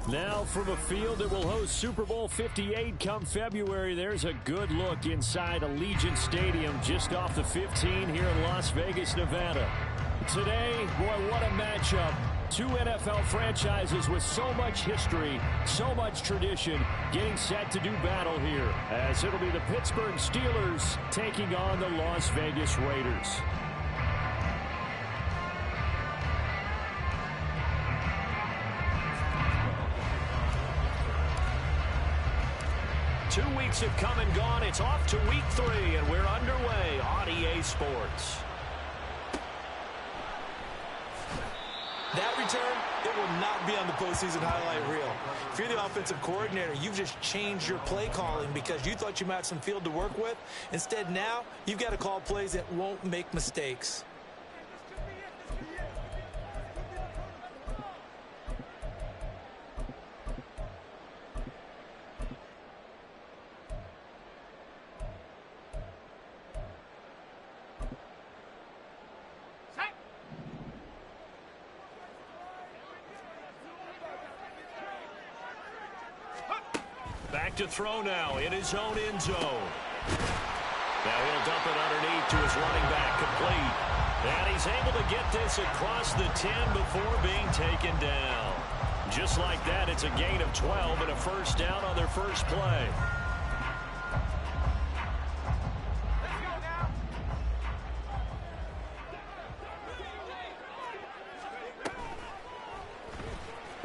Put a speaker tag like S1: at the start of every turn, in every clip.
S1: Now from a field that will host Super Bowl 58 come February, there's a good look inside Allegiant Stadium just off the 15 here in Las Vegas, Nevada. Today, boy, what a matchup. Two NFL franchises with so much history, so much tradition, getting set to do battle here, as it'll be the Pittsburgh Steelers taking on the Las Vegas Raiders. 2 weeks have come and gone. It's off to week 3, and we're underway on EA Sports.
S2: That return, it will not be on the postseason highlight reel. If you're the offensive coordinator, you've just changed your play calling because you thought you might have some field to work with. Instead, now, you've got to call plays that won't make mistakes.
S1: Back to throw now in his own end zone. Now he'll dump it underneath to his running back, complete. And he's able to get this across the 10 before being taken down. Just like that, it's a gain of 12 and a first down on their first play.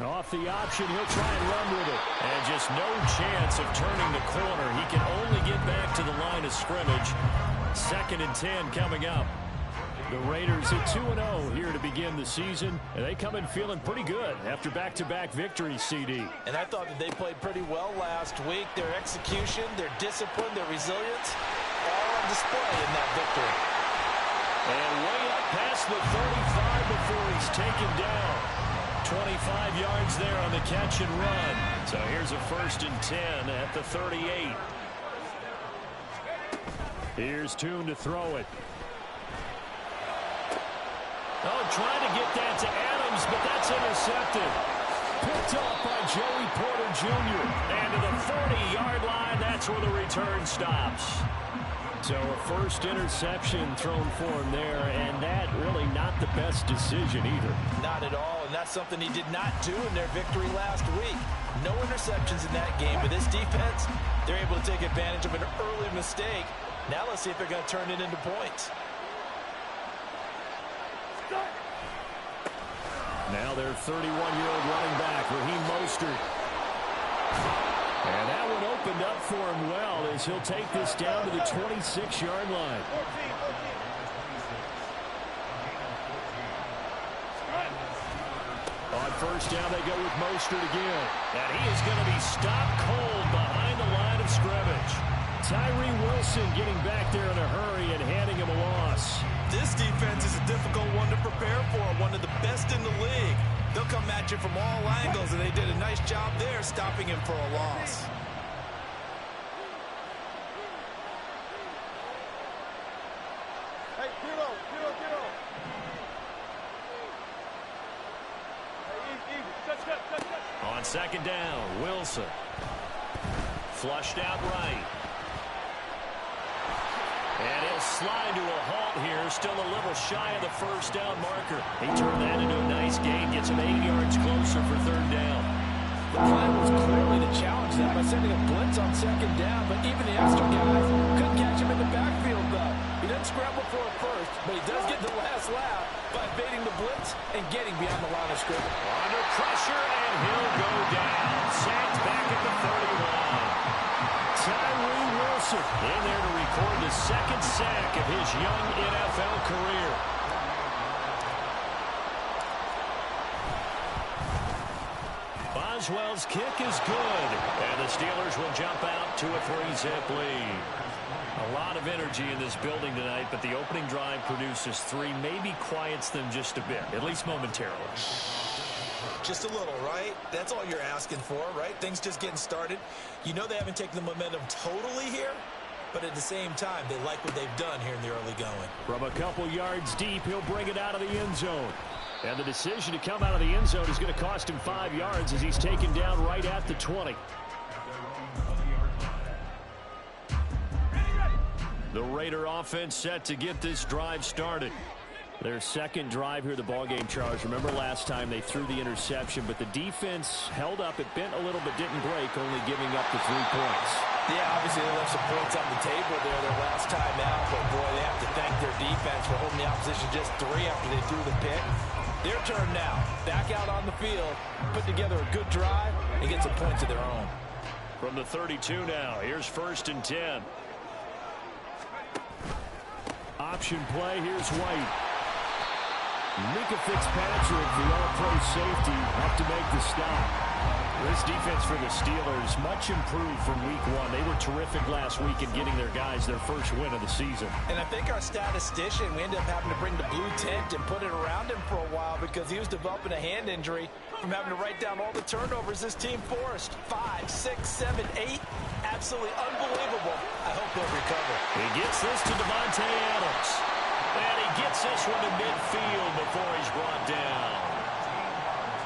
S1: Off the option, he'll try and run with it. And just no chance of turning the corner. He can only get back to the line of scrimmage. 2nd and 10 coming up. The Raiders at 2-0 here to begin the season. And they come in feeling pretty good after back-to-back victories, CD.
S2: And I thought that they played pretty well last week. Their execution, their discipline, their resilience, all on display in that victory.
S1: And way up past the 35 before he's taken down. 25 yards there on the catch and run. So here's a 1st and 10 at the 38. Here's Tune to throw it. Oh, trying to get that to Adams, but that's intercepted. Picked off by Joey Porter Jr. And to the 40-yard line, that's where the return stops. So a first interception thrown for him there, and that really not the best decision either.
S2: Not at all, and that's something he did not do in their victory last week. No interceptions in that game, but this defense, they're able to take advantage of an early mistake. Now let's see if they're going to turn it into points.
S1: Now their 31-year-old running back, Raheem Mostert. And that one opened up for him well as he'll take this down to the 26-yard line. On first down, they go with Mostert again. And he is going to be stopped cold behind the line of scrimmage. Tyree Wilson getting back there in a hurry and handing him a loss.
S2: This defense is a difficult one to prepare for, one of the best in the league. They'll come at you from all angles, and they did a nice job there stopping him for a loss.
S3: Hey, get on.
S1: On 2nd down, Wilson. Flushed out right. And he'll slide to a halt here, still a little shy of the first down marker. He turned that into a nice gain, gets him 8 yards closer for 3rd down.
S2: The plan was clearly to challenge them by sending a blitz on 2nd down, but even the extra guys couldn't catch him in the backfield, though. He doesn't scramble for it first, but he does get the last lap by evading the blitz and getting beyond the line of scrimmage.
S1: Under pressure, and he'll go down. Sacked back at the 31. Tyree Wilson in there to record the 2nd sack of his young NFL career. Boswell's kick is good, and the Steelers will jump out to a 3-zip lead. A lot of energy in this building tonight, but the opening drive produces 3, maybe quiets them just a bit, at least momentarily.
S2: Just a little, right? That's all you're asking for, right? Things just getting started. You know they haven't taken the momentum totally here, but at the same time, they like what they've done here in the early going.
S1: From a couple yards deep, he'll bring it out of the end zone. And the decision to come out of the end zone is going to cost him 5 yards as he's taken down right at the 20. The Raider offense set to get this drive started. Their second drive here, the ballgame, Charles. Remember last time they threw the interception, but the defense held up. It bent a little but didn't break, only giving up the 3 points.
S2: Yeah, obviously they left some points on the table there their last time out, but boy, they have to thank their defense for holding the opposition just 3 after they threw the pick. Their turn now. Back out on the field, put together a good drive, and get some points of their own.
S1: From the 32 now, here's 1st and 10. Option play, here's White. Mika Fitzpatrick, the all-pro safety, up to make the stop. This defense for the Steelers, much improved from week 1. They were terrific last week in getting their guys their first win of the season.
S2: And I think our statistician, we ended up having to bring the blue tent and put it around him for a while because he was developing a hand injury from having to write down all the turnovers this team forced. 5, 6, 7, 8. Absolutely unbelievable. I hope he'll recover.
S1: He gets this to Devontae Adams. And he gets this one to midfield before he's brought down.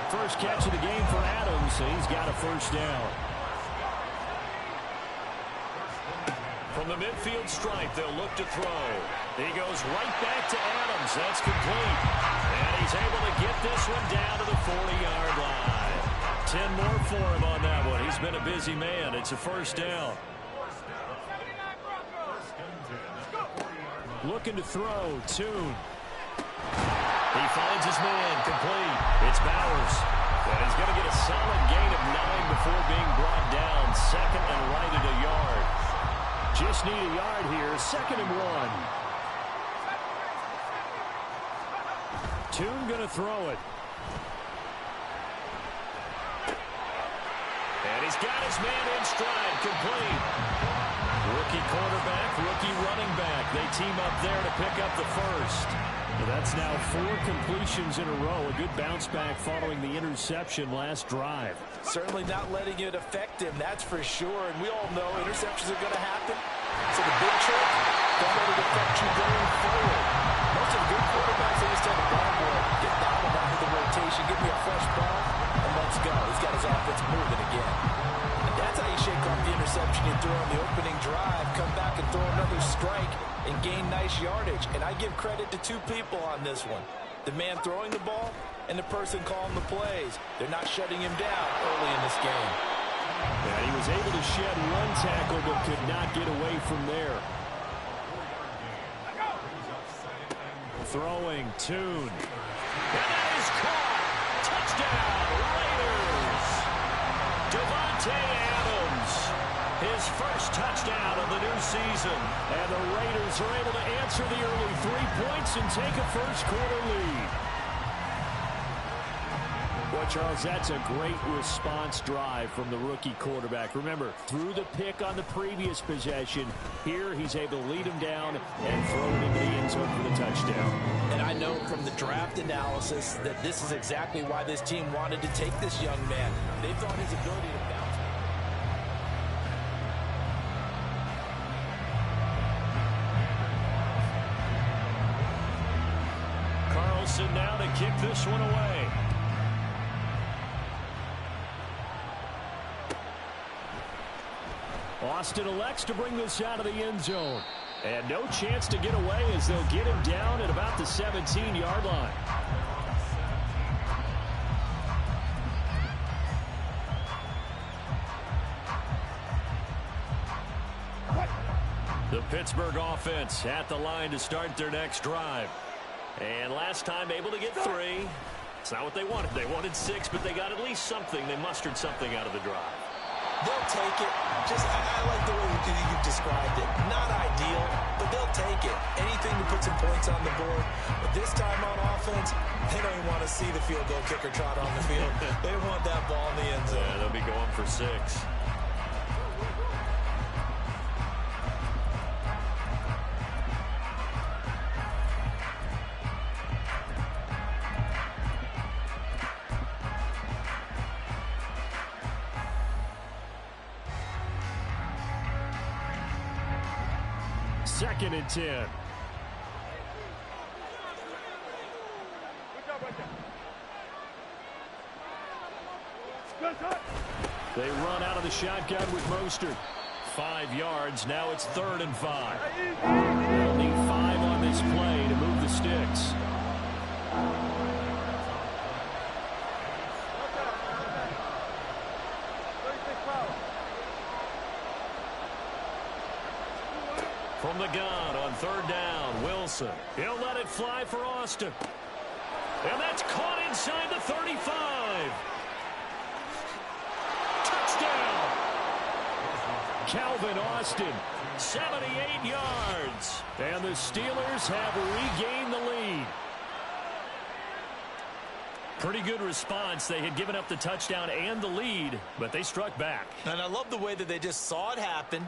S1: First catch of the game for Adams. He's got a 1st down. From the midfield stripe, they'll look to throw. He goes right back to Adams. That's complete. And he's able to get this one down to the 40-yard line. 10 more for him on that one. He's been a busy man. It's a 1st down. Looking to throw. Tune. He finds his man. Complete. It's Bowers. And he's going to get a solid gain of 9 before being brought down. 2nd and right at a yard. Just need a yard here. 2nd and 1. Tune going to throw it. And he's got his man in stride. Complete. Rookie quarterback, rookie running back. They team up there to pick up the 1st. That's now 4 completions in a row. A good bounce back following the interception last drive.
S2: Certainly not letting it affect him, that's for sure. And we all know interceptions are going to happen. So the big trick, don't let it affect you going forward. Most of the good quarterbacks, they just tell the ball boy, get that one out of the rotation, give me a fresh ball, and let's go. He's got his offense moving again. And that's how you shake off the interception you throw on the opening drive, come back and throw another strike, and gain nice yardage. And I give credit to 2 people on this one. The man throwing the ball and the person calling the plays. They're not shutting him down early in this game.
S1: Yeah, he was able to shed 1 tackle but could not get away from there. Throwing, Tune. And that is caught. Touchdown, Raiders. Devontae Adams. His first touchdown of the new season. And the Raiders are able to answer the early 3 points and take a first-quarter lead. Boy, Charles, that's a great response drive from the rookie quarterback. Remember, threw the pick on the previous possession. Here, he's able to lead him down and throw it into the end zone for the touchdown.
S2: And I know from the draft analysis that this is exactly why this team wanted to take this young man. They thought his ability to bounce.
S1: Carlson now to kick this one away. Austin elects to bring this out of the end zone. And no chance to get away as they'll get him down at about the 17-yard line. The Pittsburgh offense at the line to start their next drive. And last time able to get 3. It's not what they wanted. They wanted 6, but they got at least something. They mustered something out of the drive.
S2: They'll take it. I like the way you described it. Not ideal, but they'll take it. Anything to put some points on the board. But this time on offense, they don't even want to see the field goal kicker trot on the field. They want that ball in the end zone.
S1: Yeah, they'll be going for 6. Second and 10.
S3: Good job right there.
S1: They run out of the shotgun with Mostert. 5 yards. Now it's 3rd and 5. They'll need 5 on this play to move the sticks. From the gun on 3rd down, Wilson. He'll let it fly for Austin. And that's caught inside the 35. Touchdown! Calvin Austin, 78 yards. And the Steelers have regained the lead. Pretty good response. They had given up the touchdown and the lead, but they struck back.
S2: And I love the way that they just saw it happen.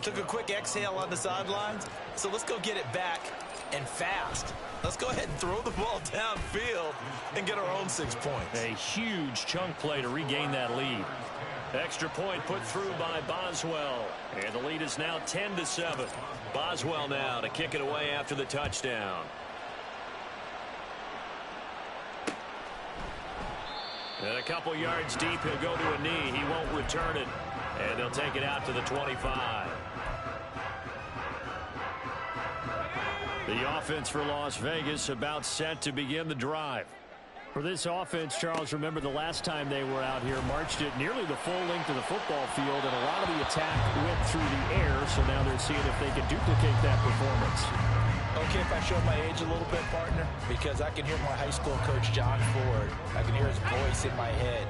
S2: Took a quick exhale on the sidelines. So let's go get it back and fast. Let's go ahead and throw the ball downfield and get our own 6 points.
S1: A huge chunk play to regain that lead. Extra point put through by Boswell. And the lead is now 10-7. Boswell now to kick it away after the touchdown. And a couple yards deep, he'll go to a knee. He won't return it. And they'll take it out to the 25. The offense for Las Vegas about set to begin the drive. For this offense, Charles, remember the last time they were out here, marched it nearly the full length of the football field, and a lot of the attack went through the air, so now they're seeing if they can duplicate that performance.
S2: Okay, if I show my age a little bit, partner, because I can hear my high school coach, John Ford. I can hear his voice in my head.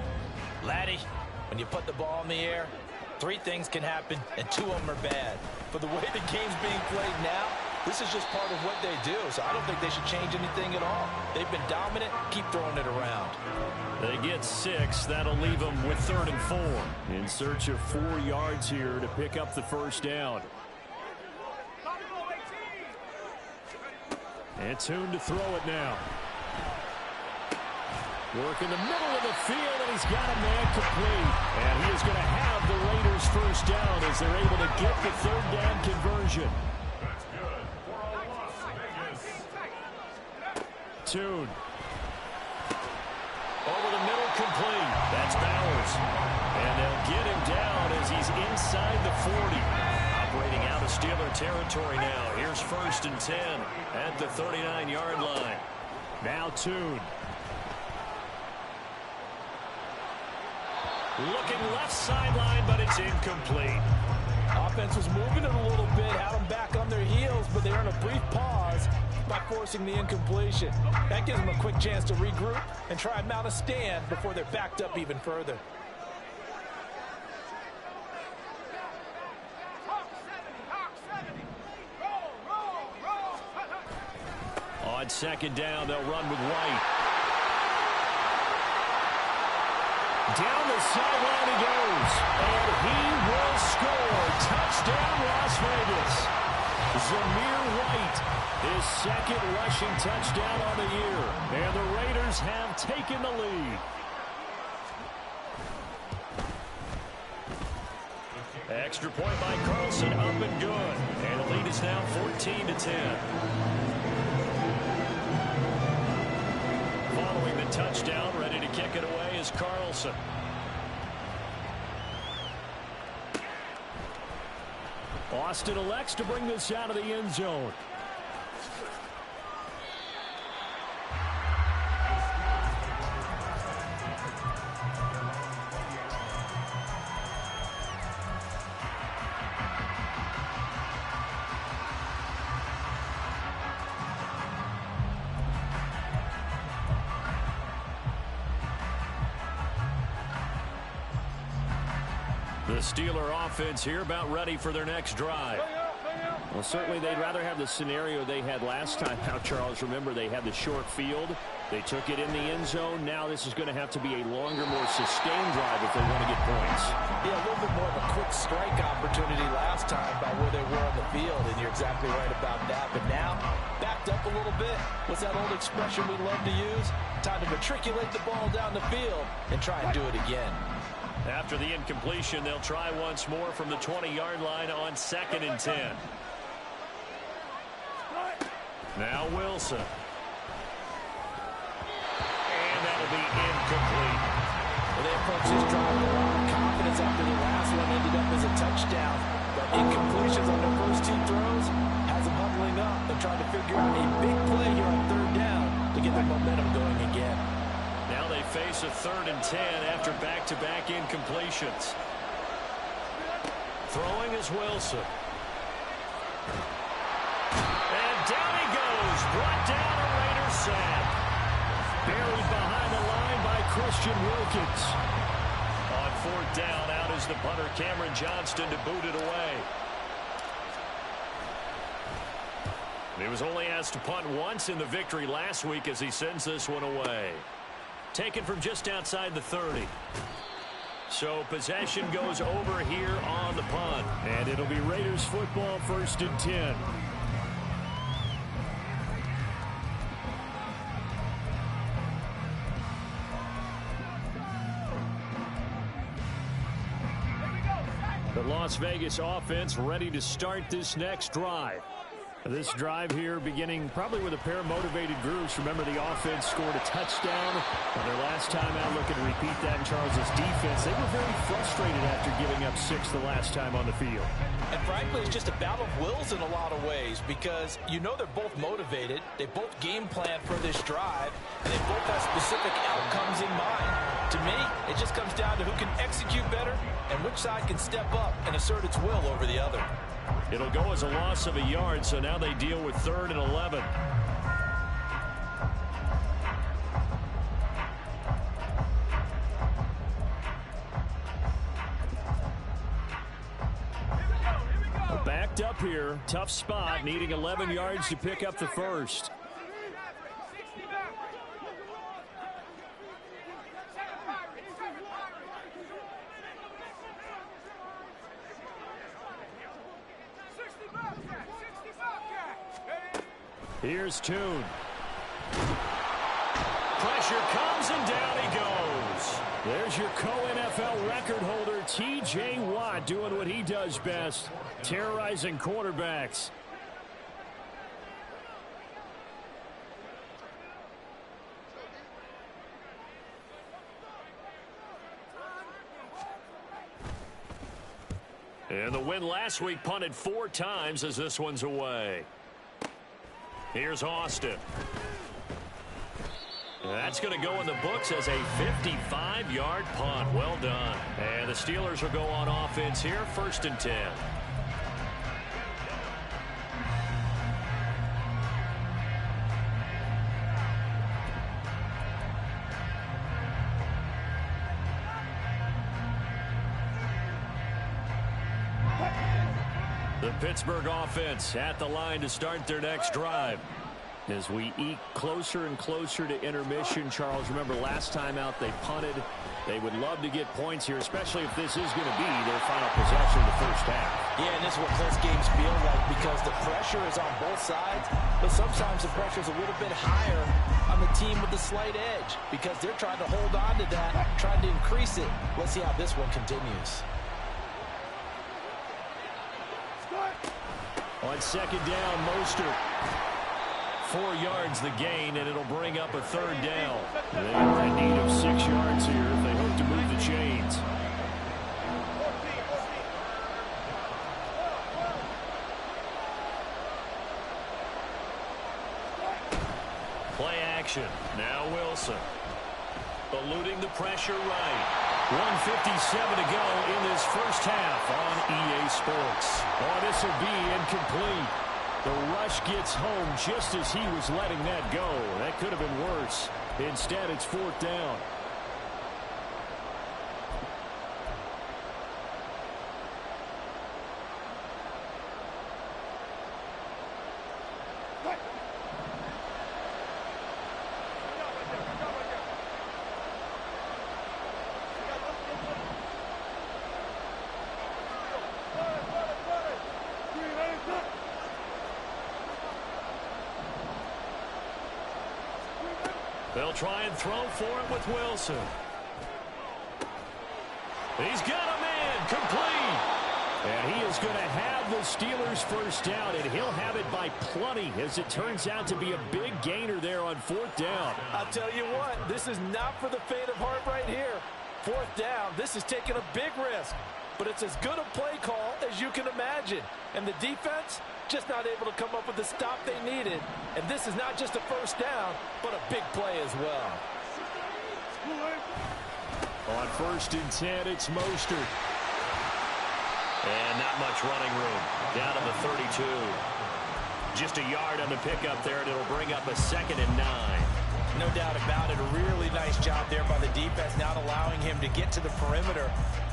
S2: Laddie, when you put the ball in the air, 3 things can happen, and 2 of them are bad. But the way the game's being played now, this is just part of what they do, so I don't think they should change anything at all. They've been dominant. Keep throwing it around.
S1: They get 6. That'll leave them with 3rd and 4. In search of 4 yards here to pick up the first down. And Tune to throw it now. Work in the middle of the field, and he's got a man complete. And he is going to have the Raiders first down as they're able to get the 3rd down conversion. Tune. Over the middle, complete. That's Bowers. And they'll get him down as he's inside the 40. Operating out of Steeler territory now. Here's 1st and 10 at the 39-yard line. Now Tune. Looking left sideline, but it's incomplete.
S2: Offense was moving it a little bit, had them back on their heels, but they earned a brief pause by forcing the incompletion. That gives them a quick chance to regroup and try and mount a stand before they're backed up even further.
S1: On 2nd down, they'll run with White. Down the sideline he goes, and he will score. Touchdown, Las Vegas. Zamir White, his 2nd rushing touchdown on the year. And the Raiders have taken the lead. Extra point by Carlson, up and good. And the lead is now 14-10. Following the touchdown, ready to kick it away is Carlson. Austin elects to bring this out of the end zone. The Steeler offense here about ready for their next drive. Well, certainly they'd rather have the scenario they had last time. Now, Charles, remember they had the short field. They took it in the end zone. Now this is going to have to be a longer, more sustained drive if they want to get points.
S2: Yeah, a little bit more of a quick strike opportunity last time by where they were on the field, and you're exactly right about that. But now, backed up a little bit. What's that old expression we love to use? Time to matriculate the ball down the field and try and do it again.
S1: After the incompletion, they'll try once more from the 20-yard line on 2nd and 10. Now Wilson. And that'll be incomplete.
S2: Well, they approach this drive with a lot of confidence points after the last one ended up as a touchdown. But incompletions on their first two throws has them huddling up and trying to figure out a big play here on third down to get the momentum going again.
S1: Now they face a 3rd and 10 after back-to-back incompletions. Throwing is Wilson. And down he goes. Brought down a Raider sack. Buried behind the line by Christian Wilkins. On 4th down, out is the punter Cameron Johnston to boot it away. He was only asked to punt once in the victory last week as he sends this one away. Taken from just outside the 30. So possession goes over here on the punt. And it'll be Raiders football, 1st and 10. The Las Vegas offense ready to start this next drive. This drive here beginning probably with a pair of motivated groups. Remember, the offense scored a touchdown on their last time out. Looking to repeat that in Charles' defense. They were very frustrated after giving up 6 the last time on the field.
S2: And frankly, it's just a battle of wills in a lot of ways because you know they're both motivated. They both game plan for this drive, and they both have specific outcomes in mind. To me, it just comes down to who can execute better and which side can step up and assert its will over the other.
S1: It'll go as a loss of a yard, so now they deal with 3rd and 11. Backed up here, tough spot, needing 11 yards to pick up the first. Here's Tune. Pressure comes and down he goes. There's your co-NFL record holder, T.J. Watt, doing what he does best, terrorizing quarterbacks. And the win last week punted 4 times as this one's away. Here's Austin. That's going to go in the books as a 55-yard punt. Well done. And the Steelers will go on offense here, 1st and 10. The Pittsburgh offense at the line to start their next drive. As we eke closer and closer to intermission, Charles, remember last time out they punted. They would love to get points here, especially if this is going to be their final possession of the first half.
S2: Yeah, and this is what close games feel like because the pressure is on both sides, but sometimes the pressure is a little bit higher on the team with the slight edge because they're trying to hold on to that, trying to increase it. Let's see how this one continues.
S1: On 2nd down, Mostert. 4 yards the gain, and it'll bring up a 3rd down. They are in need of 6 yards here if they hope to move the chains. Play action. Now Wilson. Eluding the pressure right. 1:57 to go in this first half on EA Sports. Oh, this will be incomplete. The rush gets home just as he was letting that go. That could have been worse. Instead, it's 4th down. They'll try and throw for it with Wilson. He's got a man complete. And he is going to have the Steelers first down, and he'll have it by plenty as it turns out to be a big gainer there on 4th down.
S2: I'll tell you what, this is not for the faint of heart right here. 4th down, this is taking a big risk. But it's as good a play call as you can imagine. And the defense just not able to come up with the stop they needed. And this is not just a 1st down, but a big play as well.
S1: On 1st and 10, it's Mostert. And not much running room. Down to the 32. Just a yard on the pickup there, and it'll bring up a 2nd and 9.
S2: No doubt about it. A really nice job there by the defense, not allowing him to get to the perimeter.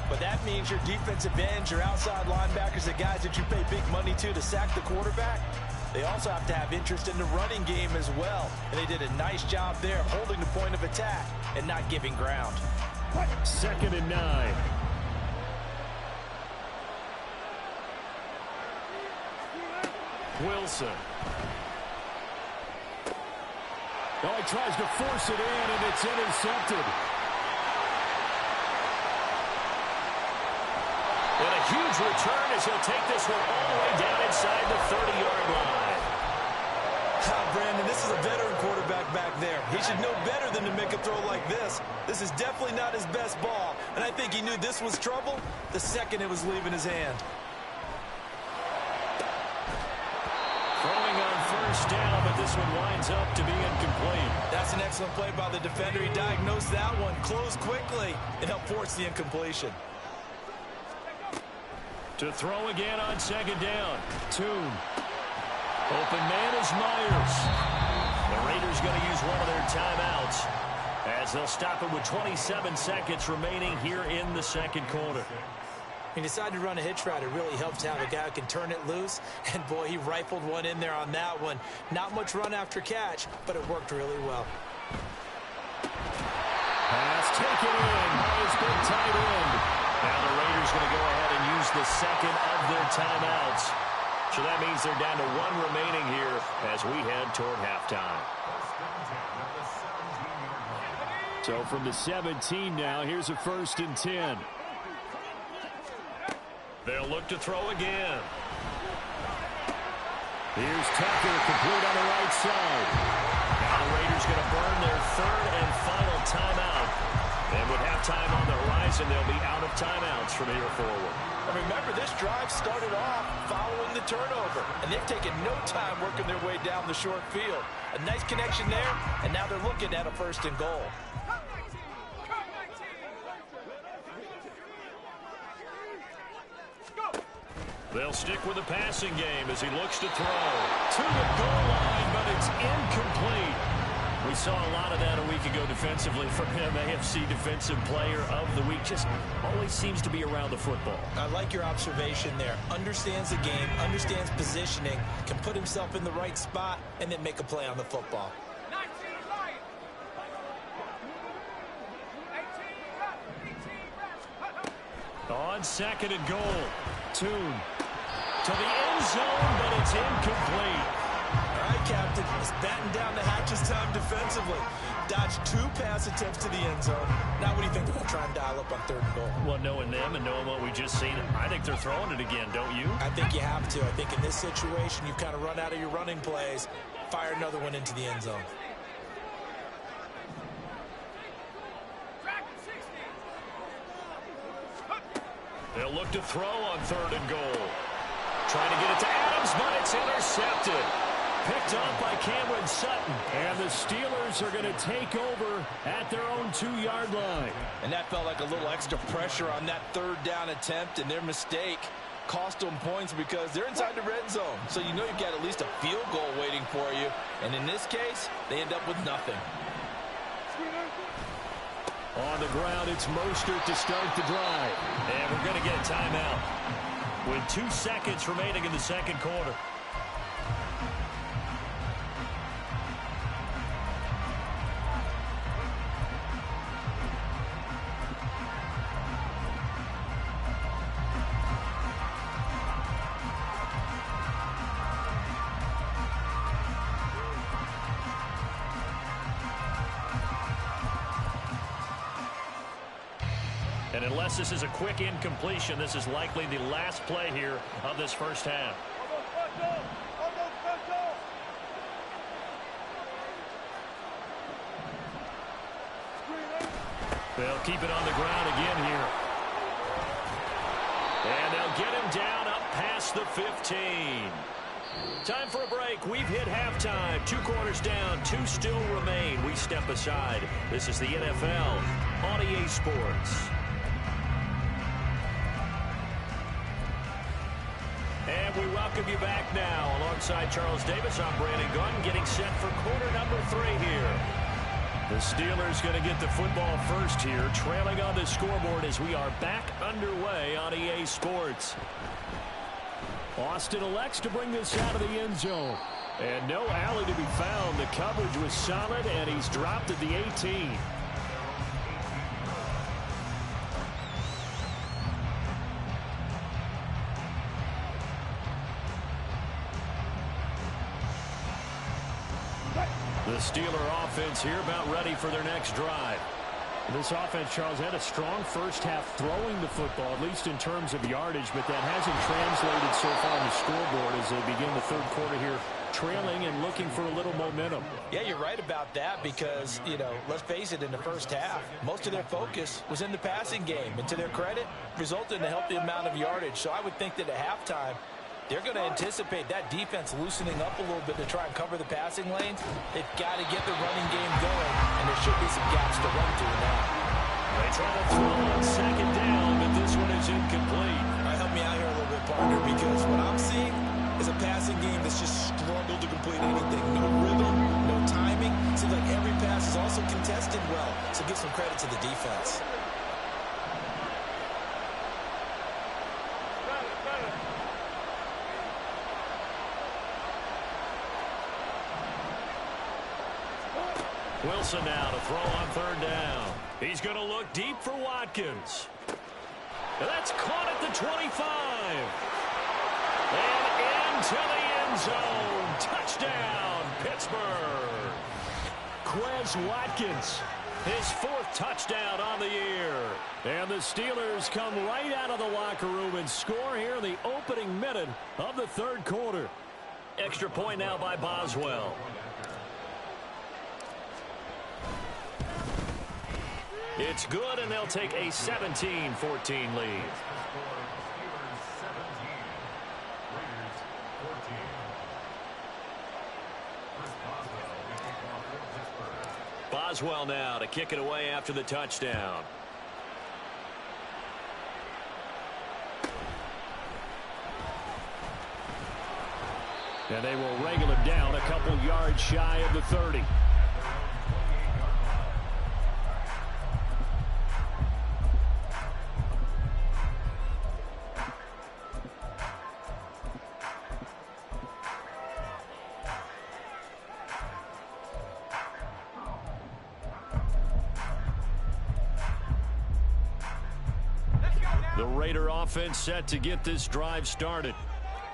S2: But that means your defensive ends, your outside linebackers, the guys that you pay big money to sack the quarterback, they also have to have interest in the running game as well. And they did a nice job there of holding the point of attack and not giving ground.
S1: 2nd and 9. Wilson. Oh, he tries to force it in, and it's intercepted. And a huge return as he'll take this one all the way down inside the 30-yard line.
S2: Brandon, this is a veteran quarterback back there. He should know better than to make a throw like this. This is definitely not his best ball, and I think he knew this was trouble the second it was leaving his hand.
S1: Throwing on 1st down, but this one winds up to be incomplete.
S2: That's an excellent play by the defender. He diagnosed that one, closed quickly, and helped force the incompletion.
S1: To throw again on 2nd down. Toon. Open man is Myers. The Raiders going to use one of their timeouts as they'll stop it with 27 seconds remaining here in the 2nd quarter.
S2: He decided to run a hitch route. It really helps to have a guy who can turn it loose. And, boy, he rifled one in there on that one. Not much run after catch, but it worked really well.
S1: Pass taken in by his big tight end. Now the Raiders going to go ahead and use the 2nd of their timeouts. So that means they're down to 1 remaining here as we head toward halftime. So from the 17 now, here's a 1st and 10. They'll look to throw again. Here's Tucker, complete on the right side. Now the Raiders going to burn their 3rd and final timeout. And with halftime on the horizon, they'll be out of timeouts from here forward.
S2: And remember, this drive started off following the turnover. And they've taken no time working their way down the short field. A nice connection there, and now they're looking at a 1st and goal.
S1: They'll stick with the passing game as he looks to throw. To the goal line, but it's incomplete. We saw a lot of that a week ago defensively from him. AFC Defensive Player of the Week. Just always seems to be around the football.
S2: I like your observation there. Understands the game, understands positioning, can put himself in the right spot, and then make a play on the football.
S1: On 2nd and goal. Toon to the end zone, but it's incomplete.
S2: All right, Captain. It's batten down the hatches time defensively. Dodged 2 pass attempts to the end zone. Now what do you think they're going to try and dial up on 3rd and goal?
S1: Well, knowing them and knowing what we just seen, I think they're throwing it again, don't you?
S2: I think you have to. I think in this situation, you've kind of run out of your running plays. Fire another one into the end zone.
S1: They'll look to throw on 3rd and goal. Trying to get it to Adams, but it's intercepted. Picked off by Cameron Sutton. And the Steelers are going to take over at their own 2-yard line.
S2: And that felt like a little extra pressure on that 3rd down attempt, and their mistake cost them points because they're inside the red zone. So you know you've got at least a field goal waiting for you. And in this case, they end up with nothing.
S1: On the ground, it's Mostert to start the drive. And we're going to get a timeout with 2 seconds remaining in the 2nd quarter. And unless this is a quick incompletion, this is likely the last play here of this 1st half. They'll keep it on the ground again here. And they'll get him down up past the 15. Time for a break. We've hit halftime. 2 quarters down. 2 still remain. We step aside. This is the NFL on EA Sports. And we welcome you back now. Alongside Charles Davis, I'm Brandon Gunn, getting set for quarter number 3 here. The Steelers going to get the football first here, trailing on the scoreboard as we are back underway on EA Sports. Austin elects to bring this out of the end zone. And no alley to be found. The coverage was solid, and he's dropped at the 18. The Steeler offense here about ready for their next drive. This offense, Charles, had a strong first half throwing the football, at least in terms of yardage, but that hasn't translated so far on the scoreboard as they begin the third quarter here, trailing and looking for a little momentum.
S2: Yeah, you're right about that because, let's face it, in the first half, most of their focus was in the passing game. And to their credit, resulted in a healthy amount of yardage. So I would think that at halftime, they're going to anticipate that defense loosening up a little bit to try and cover the passing lanes. They've got to get the running game going, and there should be some gaps to run through now.
S1: They try to throw on second down, but this one is incomplete.
S2: All right, help me out here a little bit, partner, because what I'm seeing is a passing game that's just struggled to complete anything. No rhythm, no timing. Seems like every pass is also contested well, so give some credit to the defense.
S1: Wilson now to throw on third down. He's going to look deep for Watkins. And that's caught at the 25. And into the end zone. Touchdown, Pittsburgh. Quez Watkins, his 4th touchdown on the year. And the Steelers come right out of the locker room and score here in the opening minute of the third quarter. Extra point now by Boswell. It's good, and they'll take a 17-14 lead. Boswell now to kick it away after the touchdown. And they will wrangle him down a couple yards shy of the 30. The Raider offense set to get this drive started.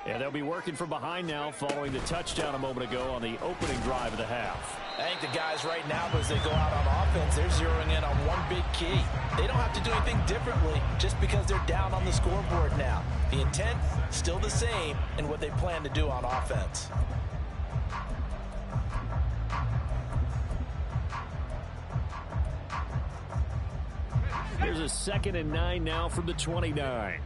S1: And they'll be working from behind now following the touchdown a moment ago on the opening drive of the half.
S2: I think the guys right now, as they go out on offense, they're zeroing in on one big key. They don't have to do anything differently just because they're down on the scoreboard now. The intent, still the same in what they plan to do on offense.
S1: Here's a 2nd and 9 now from the 29.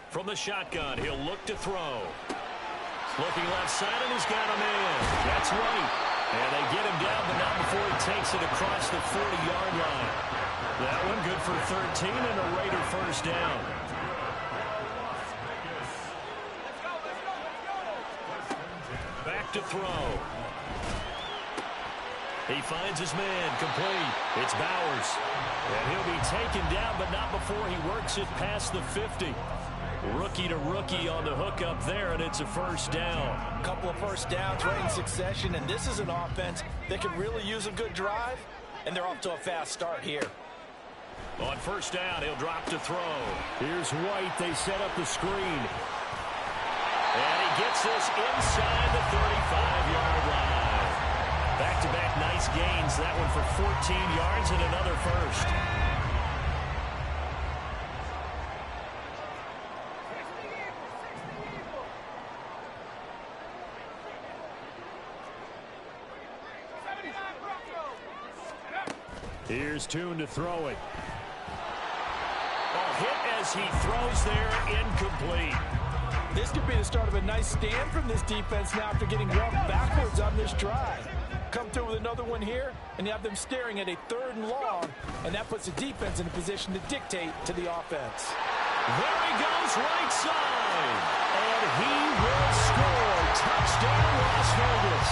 S1: From the shotgun, he'll look to throw. Looking left side, and he's got a man. That's right. And they get him down, but not before he takes it across the 40-yard line. That one good for 13 and a Raider first down. Back to throw. He finds his man, complete. It's Bowers. And he'll be taken down, but not before he works it past the 50. Rookie to rookie on the hook up there, and it's a first down.
S2: A couple of first downs right in succession, and this is an offense that could really use a good drive, and they're off to a fast start here.
S1: On first down, he'll drop to throw. Here's White. They set up the screen. And he gets this inside the 35-yard line. Back-to-back nice gains. That one for 14 yards and another first. Here's Tune to throw it. Hit as he throws there, incomplete.
S2: This could be the start of a nice stand from this defense now after getting walked backwards on this drive. Come through with another one here, and you have them staring at a 3rd and long, and that puts the defense in a position to dictate to the offense.
S1: There he goes, right side. And he will score. Touchdown, Las Vegas.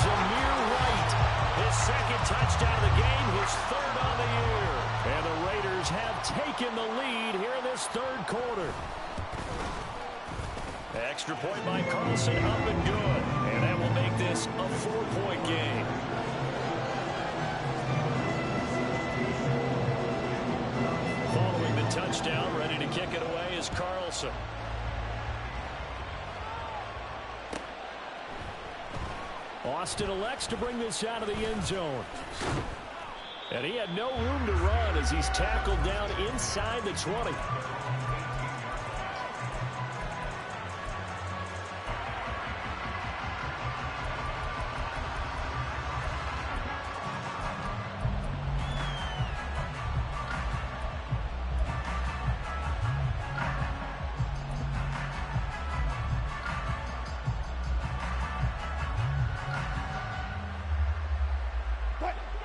S1: Zamir White, his 2nd touchdown of the game, his 3rd on the year. And the Raiders have taken the lead here in this 3rd quarter. Extra point by Carlson, up and good. And that will make this a 4-point game. Following the touchdown, ready to kick it away is Carlson. Austin elects to bring this out of the end zone. And he had no room to run as he's tackled down inside the 20.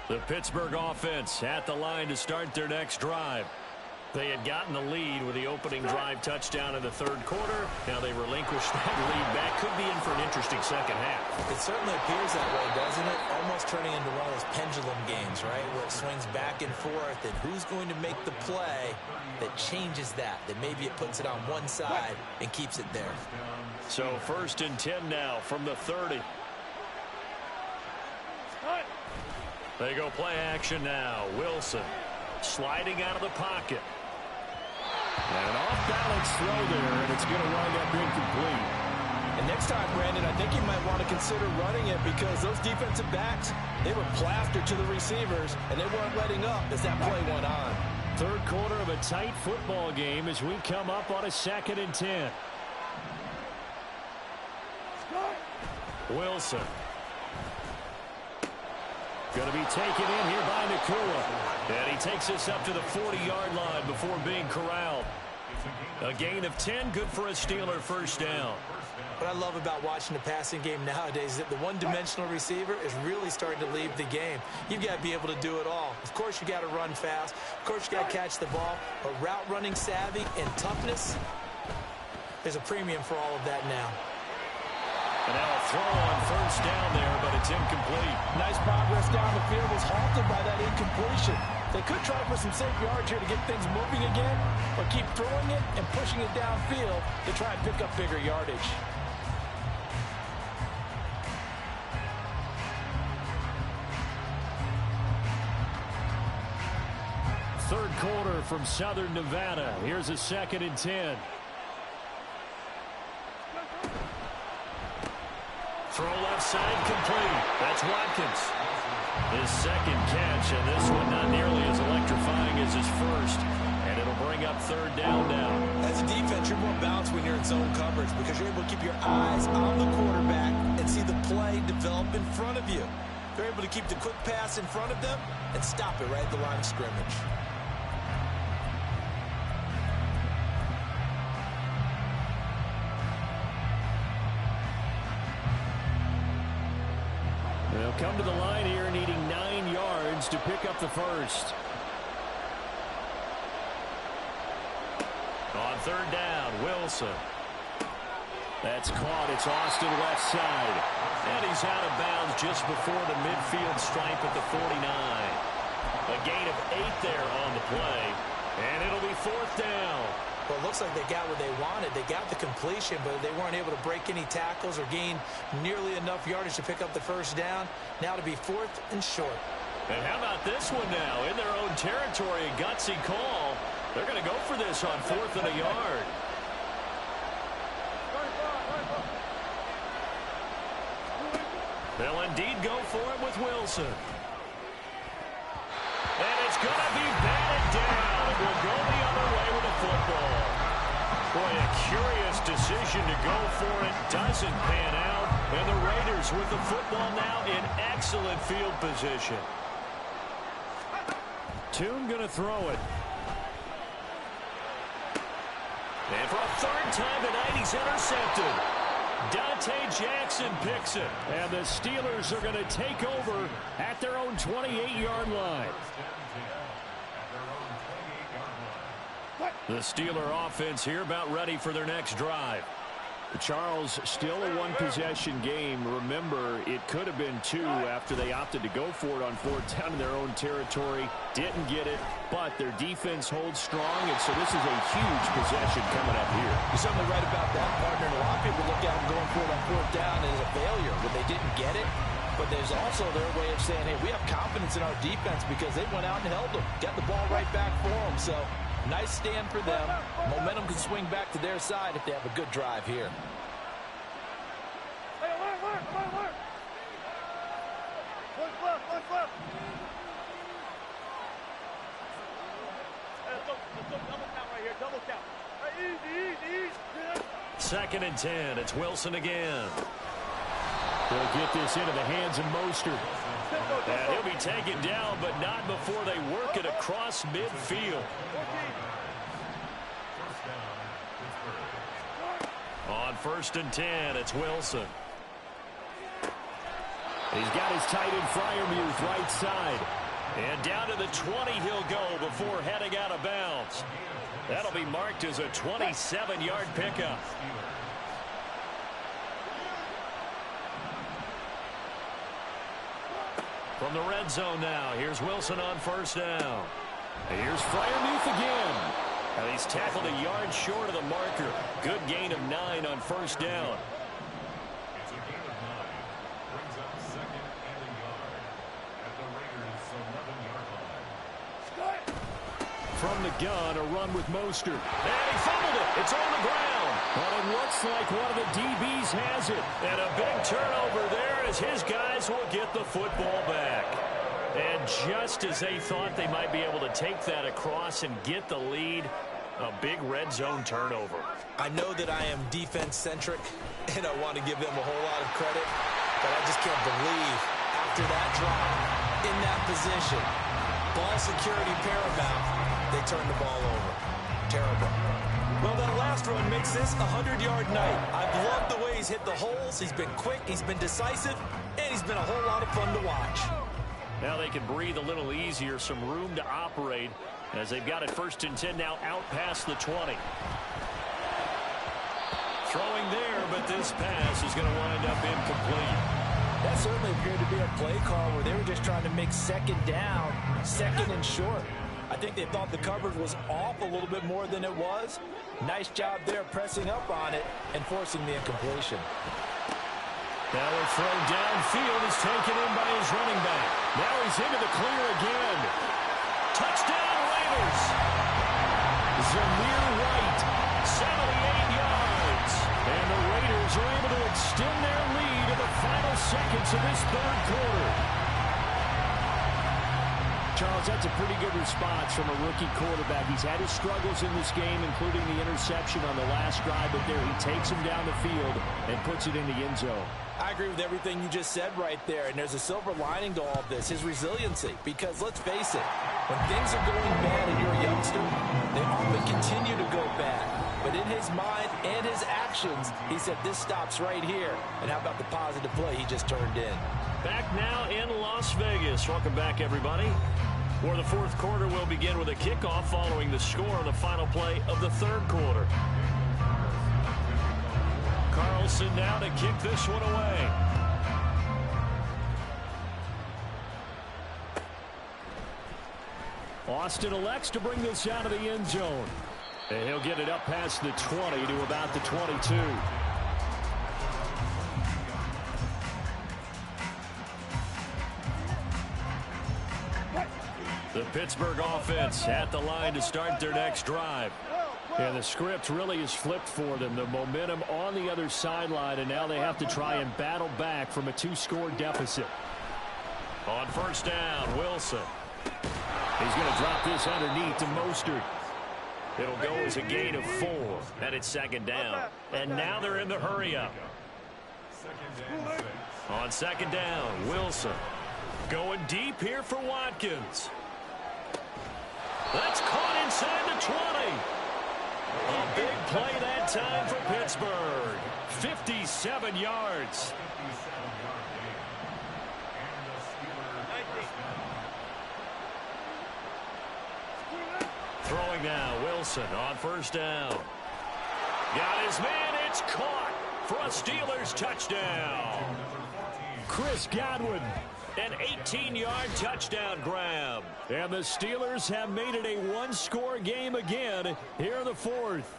S1: The Pittsburgh offense at the line to start their next drive. They had gotten the lead with the opening drive touchdown in the 3rd quarter. Now they relinquished that lead back. Could be in for an interesting second half.
S2: It certainly appears that way, doesn't it? Almost turning into one of those pendulum games, right? Where it swings back and forth, and who's going to make the play that changes that? That maybe it puts it on one side and keeps it there.
S1: So 1st and 10 now from the 30. They go play action now. Wilson sliding out of the pocket. And an off-balance throw there, and it's going to wind up incomplete.
S2: And next time, Brandon, I think you might want to consider running it because those defensive backs, they were plastered to the receivers, and they weren't letting up as that play went on.
S1: 3rd quarter of a tight football game as we come up on a 2nd and 10. Wilson. Going to be taken in here by Nakua. And he takes us up to the 40-yard line before being corralled. A gain of 10, good for a Steeler 1st down.
S2: What I love about watching the passing game nowadays is that the one-dimensional receiver is really starting to leave the game. You've got to be able to do it all. Of course, you got to run fast. Of course, you got to catch the ball. But route running savvy and toughness, there's a premium for all of that now.
S1: And now a throw on 1st down there, but it's incomplete.
S2: Nice progress down the field was halted by that incompletion. They could try for some safe yards here to get things moving again, or keep throwing it and pushing it downfield to try and pick up bigger yardage.
S1: Third quarter from Southern Nevada. Here's a 2nd and 10. Throw left side complete. That's Watkins. His 2nd catch, and this one not nearly as electrifying as his 1st. And it'll bring up 3rd down now.
S2: As a defense, you're more balanced when you're in zone coverage because you're able to keep your eyes on the quarterback and see the play develop in front of you. They're able to keep the quick pass in front of them and stop it right at the line of scrimmage.
S1: They'll come to the line here needing 9 yards to pick up the 1st. On 3rd down, Wilson. That's caught. It's Austin left side. And he's out of bounds just before the midfield stripe at the 49. A gain of 8 there on the play. And it'll be 4th down.
S2: Well, it looks like they got what they wanted. They got the completion, but they weren't able to break any tackles or gain nearly enough yardage to pick up the 1st down. Now to be 4th and short.
S1: And how about this one now? In their own territory, a gutsy call. They're going to go for this on 4th and a yard. They'll indeed go for it with Wilson. And it's going to be batted down. It will go the other way with the football. Boy, a curious decision to go for it. Doesn't pan out. And the Raiders with the football now in excellent field position. Platoon going to throw it. And for a third time tonight, he's intercepted. Dante Jackson picks it. And the Steelers are going to take over at their own 28-yard line. The Steeler offense here about ready for their next drive. Charles, still a one-possession game. Remember, it could have been two after they opted to go for it on fourth down in their own territory. Didn't get it, but their defense holds strong, and so this is a huge possession coming up here.
S2: You're certainly right about that, partner. And a lot of people look at them going for it on fourth down as a failure when they didn't get it. But there's also their way of saying, hey, we have confidence in our defense because they went out and held them. Got the ball right back for them. So nice stand for them. Momentum can swing back to their side if they have a good drive here.
S3: Hey, alert. One's left. Hey, let's go double count right here, double count. Hey, easy.
S1: 2nd and 10. It's Wilson again. They'll get this into the hands of Mostert. And he'll be taken down, but not before they work it across midfield. On 1st and 10, it's Wilson. He's got his tight end Freiermuth right side. And down to the 20 he'll go before heading out of bounds. That'll be marked as a 27-yard pickup. From the red zone now, here's Wilson on 1st down. And here's Freiermuth again. And he's tackled a yard short of the marker. Good gain of 9 on 1st down.
S4: It's a gain of 9. Brings up 2nd and a yard at the Raiders' 11-yard line.
S1: From the gun, a run with Mostert. And he fumbled it. It's on the ground. But it looks like one of the DBs has it. And a big turnover there as his guys will get the football back. And just as they thought they might be able to take that across and get the lead, a big red zone turnover.
S2: I know that I am defense-centric, and I want to give them a whole lot of credit, but I just can't believe after that drop, in that position, ball security paramount, they turn the ball over. Terrible. Well, that last run makes this a 100-yard night. I've loved the way he's hit the holes. He's been quick, he's been decisive, and he's been a whole lot of fun to watch.
S1: Now they can breathe a little easier, some room to operate as they've got it 1st and 10 now out past the 20. Throwing there, but this pass is going to wind up incomplete.
S2: That certainly appeared to be a play call where they were just trying to make 2nd down, 2nd and short. I think they thought the coverage was off a little bit more than it was. Nice job there pressing up on it and forcing the incompletion.
S1: Now a throw downfield is taken in by his running back. Now he's into the clear again. Touchdown Raiders. Zamir White, 78 yards. And the Raiders are able to extend their lead in the final seconds of this 3rd quarter. Charles, that's a pretty good response from a rookie quarterback. He's had his struggles in this game, including the interception on the last drive, but there he takes him down the field and puts it in the end zone.
S2: I agree with everything you just said right there, and there's a silver lining to all of this, his resiliency. Because let's face it, when things are going bad and you're a youngster, they often continue to go bad. But in his mind and his actions, he said this stops right here. And how about the positive play he just turned in?
S1: Back now in Las Vegas. Welcome back, everybody. For the 4th quarter, we'll begin with a kickoff following the score on the final play of the 3rd quarter. Carlson now to kick this one away. Austin elects to bring this out of the end zone. And he'll get it up past the 20 to about the 22. The Pittsburgh offense at the line to start their next drive. And the script really is flipped for them. The momentum on the other sideline, and now they have to try and battle back from a 2-score deficit. On 1st down, Wilson. He's going to drop this underneath to Mostert. It'll go as a gain of 4, and it's 2nd down. And now they're in the hurry-up. On 2nd down, Wilson. Going deep here for Watkins. That's caught inside the 20. A big play that time for Pittsburgh. 57 yards. Throwing now, Wilson on first down. Got his man, it's caught for a Steelers touchdown. Chris Godwin, an 18-yard touchdown grab. And the Steelers have made it a one-score game again here in the fourth.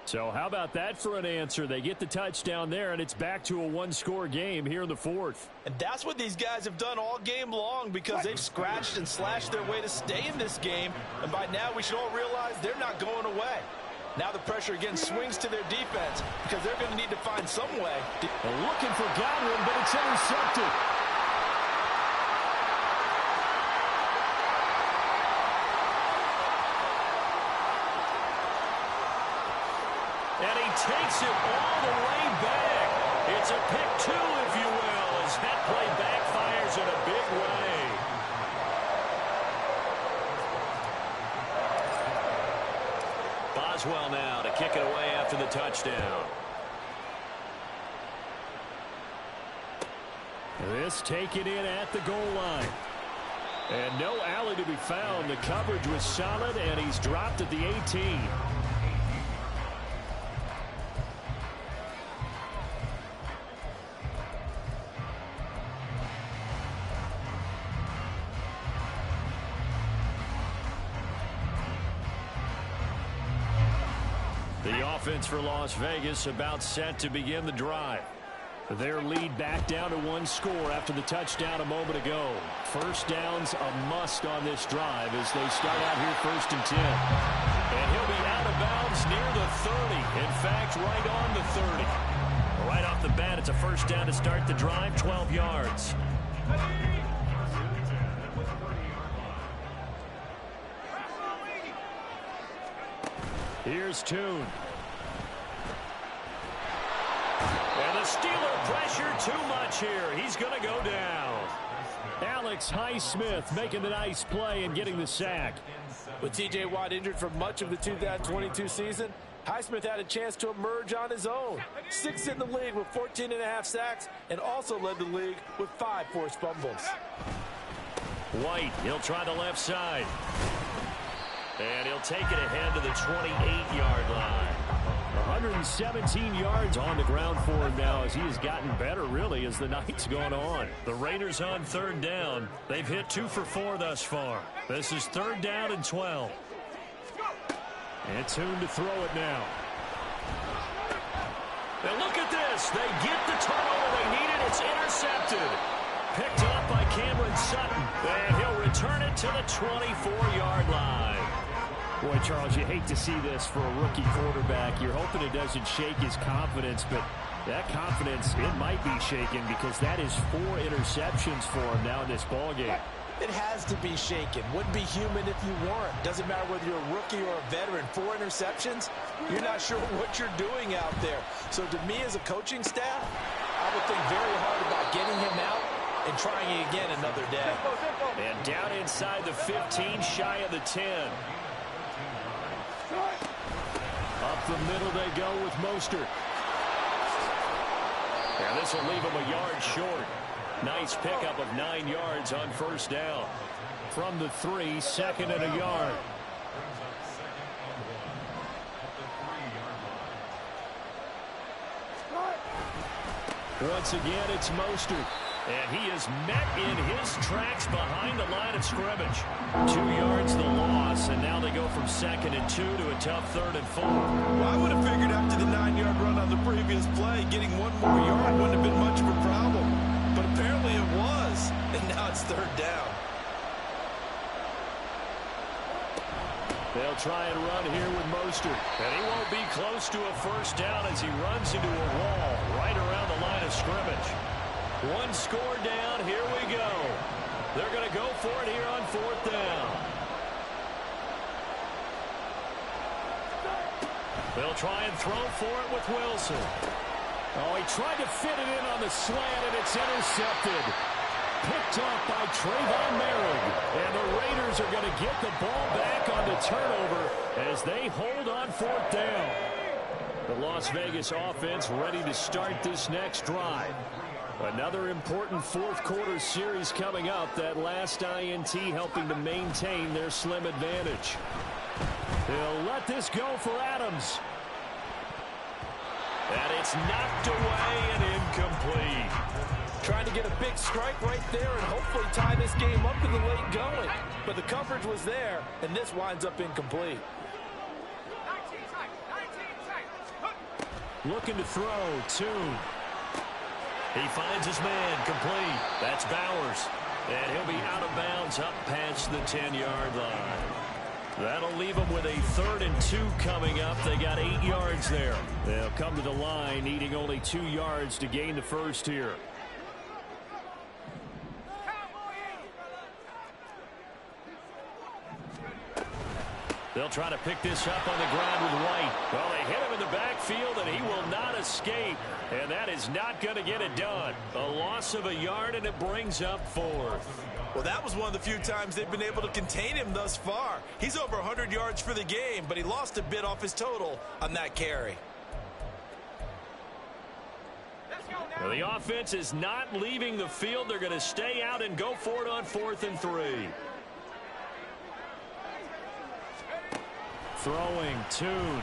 S1: So how about that for an answer? They get the touchdown there, and it's back to a one-score game here in the fourth.
S2: And that's what these guys have done all game long because they've scratched and slashed their way to stay in this game. And by now, we should all realize they're not going away. Now the pressure again swings to their defense because they're going to need to find some way.
S1: Looking for Godwin, but it's intercepted. And he takes it all the way back. It's a pick two, if you will, as that play backfires in a big way. Boswell now to kick it away after the touchdown. This taken in at the goal line. And no alley to be found. The coverage was solid, and he's dropped at the 18. The offense for Las Vegas about set to begin the drive. Their lead back down to one score after the touchdown a moment ago. First down's a must on this drive as they start out here 1st and 10. And he'll be out of bounds near the 30. In fact, right on the 30. Right off the bat, it's a first down to start the drive, 12 yards. Here's Toon. And the Steeler pressure too much here. He's going to go down. Alex Highsmith making the nice play and getting the sack.
S2: With T.J. Watt injured for much of the 2022 season, Highsmith had a chance to emerge on his own. 6th in the league with 14.5 sacks and also led the league with 5 forced fumbles.
S1: White, he'll try the left side. And he'll take it ahead to the 28-yard line. 117 yards on the ground for him now as he has gotten better, really, as the night's gone on. The Raiders on 3rd down. They've hit 2 for 4 thus far. This is 3rd down and 12. And Toon to throw it now. And look at this. They get the turnover they needed. It's intercepted. Picked up by Cameron Sutton. And he'll return it to the 24-yard line. Boy, Charles, you hate to see this for a rookie quarterback. You're hoping it doesn't shake his confidence, but that confidence, it might be shaken because that is 4 interceptions for him now in this ballgame.
S2: It has to be shaken. Wouldn't be human if you weren't. Doesn't matter whether you're a rookie or a veteran. 4 interceptions, you're not sure what you're doing out there. So to me as a coaching staff, I would think very hard about getting him out and trying it again another day.
S1: And down inside the 15, shy of the 10. Up the middle they go with Mostert. And this will leave him a yard short. Nice pickup of 9 yards on first down. From the 3, 2nd and a yard. Once again, it's Mostert. And he is met in his tracks behind the line of scrimmage. 2 yards the loss, and now they go from 2nd and 2 to a tough 3rd and 4.
S2: Well, I would have figured after the 9-yard run on the previous play, getting 1 more yard wouldn't have been much of a problem. But apparently it was, and now it's 3rd down.
S1: They'll try and run here with Mostert. And he won't be close to a first down as he runs into a wall right around the line of scrimmage. 1 score down, here we go. They're going to go for it here on 4th down. They'll try and throw for it with Wilson. Oh, he tried to fit it in on the slant, and it's intercepted. Picked up by Trayvon Merrick. And the Raiders Raiders are going to get the ball back on the turnover as they hold on fourth down. The Las Vegas offense ready to start this next drive. Another important fourth quarter series coming up. That last INT helping to maintain their slim advantage. They'll let this go for Adams. And it's knocked away and incomplete.
S2: Trying to get a big strike right there and hopefully tie this game up in the late going. But the coverage was there, and this winds up incomplete.
S1: Looking to throw, Toon. He finds his man, complete. That's Bowers. And he'll be out of bounds up past the 10-yard line. That'll leave them with a 3rd and 2 coming up. They got 8 yards there. They'll come to the line, needing only 2 yards to gain the first here. They'll try to pick this up on the ground with White. Well, they hit him in the backfield, and he will not escape. And that is not going to get it done. A loss of a yard, and it brings up 4th.
S2: Well, that was one of the few times they've been able to contain him thus far. He's over 100 yards for the game, but he lost a bit off his total on that carry.
S1: Well, the offense is not leaving the field. They're going to stay out and go for it on 4th and 3. Throwing, Toon.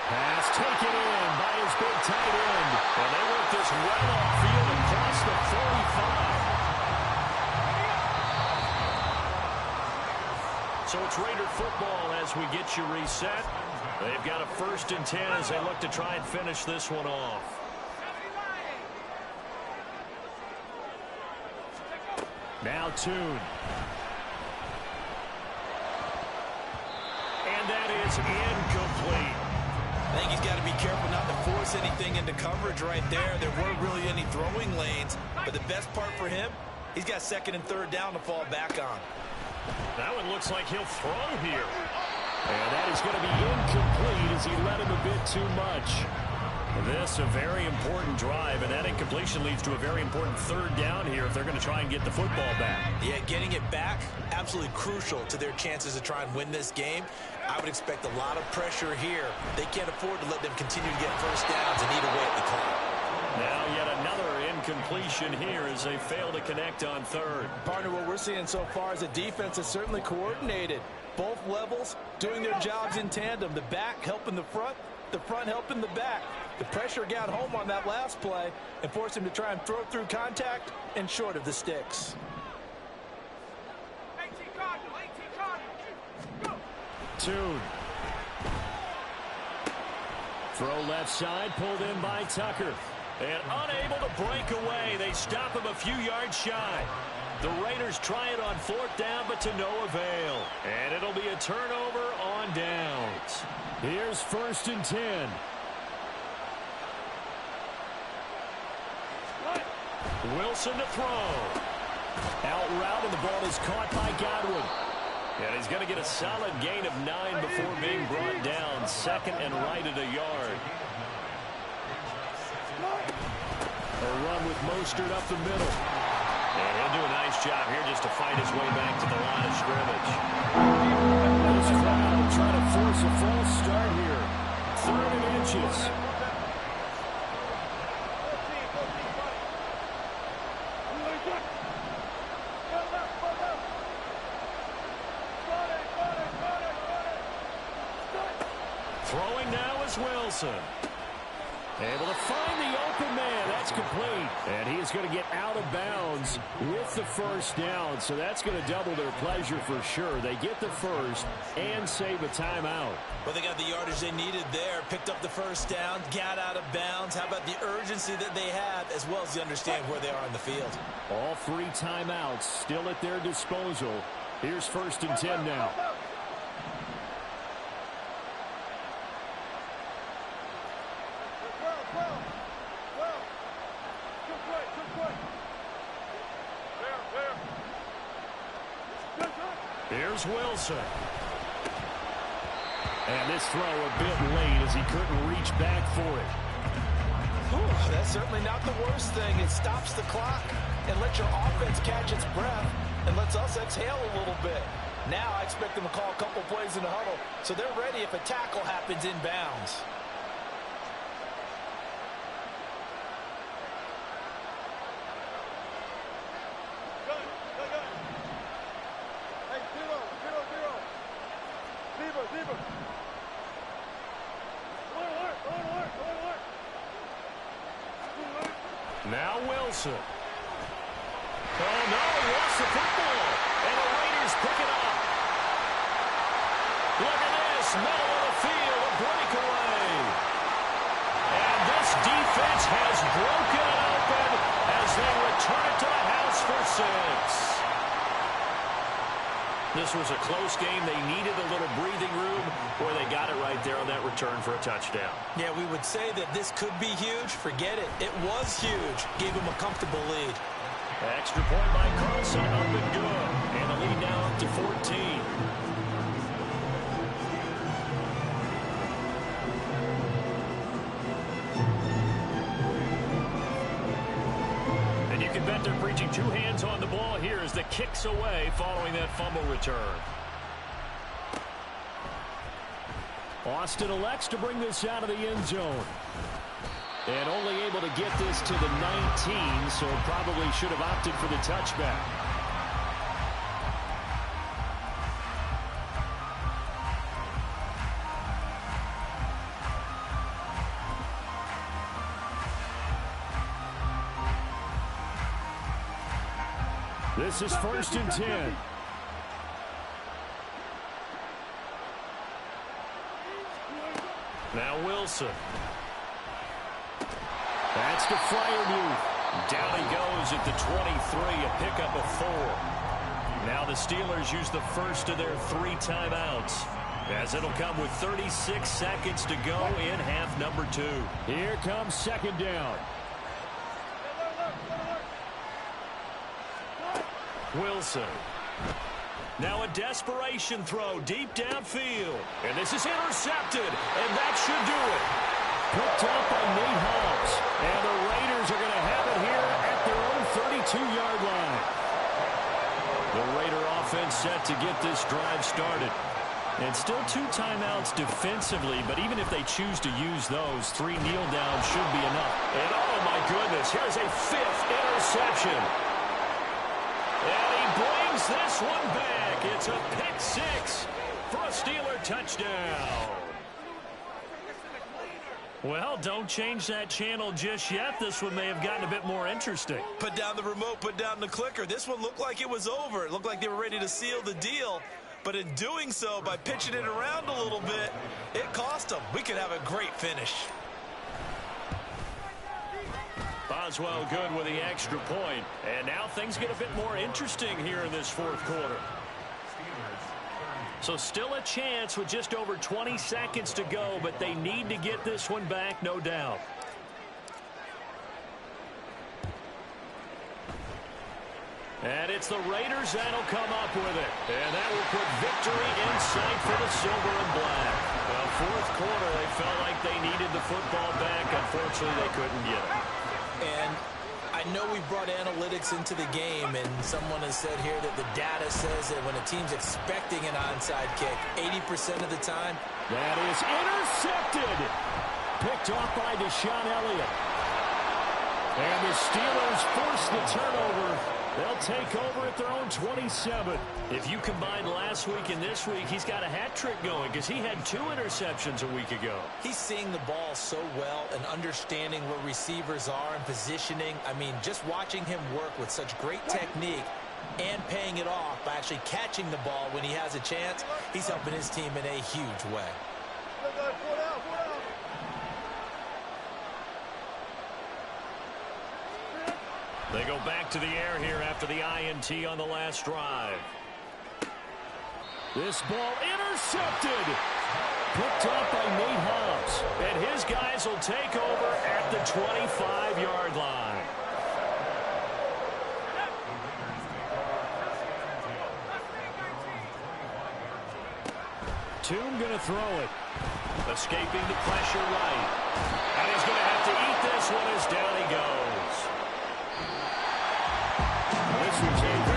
S1: Pass taken in by his big tight end. And they work this well upfield across the 45. So it's Raider football as we get you reset. They've got a 1st and 10 as they look to try and finish this one off. Now Toon. And that is incomplete.
S2: I think he's got to be careful not to force anything into coverage right there. There weren't really any throwing lanes, but the best part for him, he's got 2nd and 3rd down to fall back on.
S1: That one looks like he'll throw here. And that is going to be incomplete as he let him a bit too much. This a very important drive, and that incompletion leads to a very important 3rd down here if they're going to try and get the football back.
S2: Yeah, getting it back, absolutely crucial to their chances to try and win this game. I would expect a lot of pressure here. They can't afford to let them continue to get 1st downs and eat away at the clock.
S1: Now yet another incompletion here as they fail to connect on 3rd.
S2: Partner, what we're seeing so far is a defense is certainly coordinated. Both levels doing their jobs in tandem. The back helping the front helping the back. The pressure got home on that last play and forced him to try and throw through contact and short of the sticks.
S1: Toon. Throw left side, pulled in by Tucker. And unable to break away. They stop him a few yards shy. The Raiders try it on 4th down, but to no avail. And it'll be a turnover on downs. Here's 1st and 10. Wilson to throw. Out route, and the ball is caught by Godwin. And he's going to get a solid gain of 9 before being brought down. 2nd and right at a yard. A run with Mostert up the middle. And he'll do a nice job here just to fight his way back to the line of scrimmage. This crowd trying to force a false start here. 3rd and inches. Throwing now is Wilson. Able to find the open man. That's complete. And he is going to get out of bounds with the 1st down. So that's going to double their pleasure for sure. They get the 1st and save a timeout.
S2: Well, they got the yardage they needed there. Picked up the 1st down. Got out of bounds. How about the urgency that they have as well as they understand where they are in the field?
S1: All 3 timeouts still at their disposal. Here's 1st and 10 now. Here's Wilson. And this throw a bit late as he couldn't reach back for it.
S2: That's certainly not the worst thing. It stops the clock and lets your offense catch its breath and lets us exhale a little bit. Now I expect them to call a couple plays in the huddle so they're ready if a tackle happens inbounds.
S1: Now Wilson. Oh, no, he lost the football. And the Raiders pick it up. Look at this, middle of the field, a breakaway. And this defense has broken it open as they return it to the house for 6. This was a close game. They needed a little breathing room. Boy, they got it right there on that return for a touchdown. Yeah, we would say that this could be huge. Forget it. It was huge. Gave them a comfortable lead. Extra point by Carlson, up and good. And the lead now up to 14. And you can bet they're preaching 2 hands on the ball here as the kick's away following that fumble return. Austin elects to bring this out of the end zone. And only able to get this to the 19, so probably should have opted for the touchback. This is 1st and 10. Now Wilson. That's to Fryermuth. Down he goes at the 23, a pickup of 4. Now the Steelers use the first of their 3 timeouts, as it'll come with 36 seconds to go in half number 2. Here comes 2nd down. Wilson. Now a desperation throw deep downfield. And this is intercepted, and that should do it. Picked up by Nate Hobbs. And the Raiders are going to have it here at their own 32-yard line. The Raider offense set to get this drive started. And still 2 timeouts defensively, but even if they choose to use those, 3 kneel downs should be enough. And oh my goodness, here's a 5th interception. And he brings this one back. It's a pick 6 for a Steeler touchdown. Well, don't change that channel just yet. This one may have gotten a bit more interesting.
S2: Put down the remote, put down the clicker. This one looked like it was over. It looked like they were ready to seal the deal. But in doing so, by pitching it around a little bit, it cost them. We could have a great finish.
S1: Boswell good with the extra point. And now things get a bit more interesting here in this 4th quarter. So still a chance with just over 20 seconds to go, but they need to get this one back, no doubt. And it's the Raiders that'll come up with it. And that will put victory in sight for the silver and black. Well, 4th quarter, they felt like they needed the football back. Unfortunately, they couldn't get it.
S2: And I know we brought analytics into the game, and someone has said here that the data says that when a team's expecting an onside kick, 80% of the time.
S1: That is intercepted. Picked off by Deshaun Elliott. And the Steelers force the turnover. They'll take over at their own 27. If you combine last week and this week, he's got a hat trick going because he had 2 interceptions a week ago.
S2: He's seeing the ball so well and understanding where receivers are and positioning. I mean, just watching him work with such great technique and paying it off by actually catching the ball when he has a chance, he's helping his team in a huge way.
S1: They go back to the air here after the INT on the last drive. This ball intercepted. Picked up by Nate Hobbs. And his guys will take over at the 25-yard line. Toon going to throw it. Escaping the pressure right. And he's going to have to eat this one as down he goes. This was a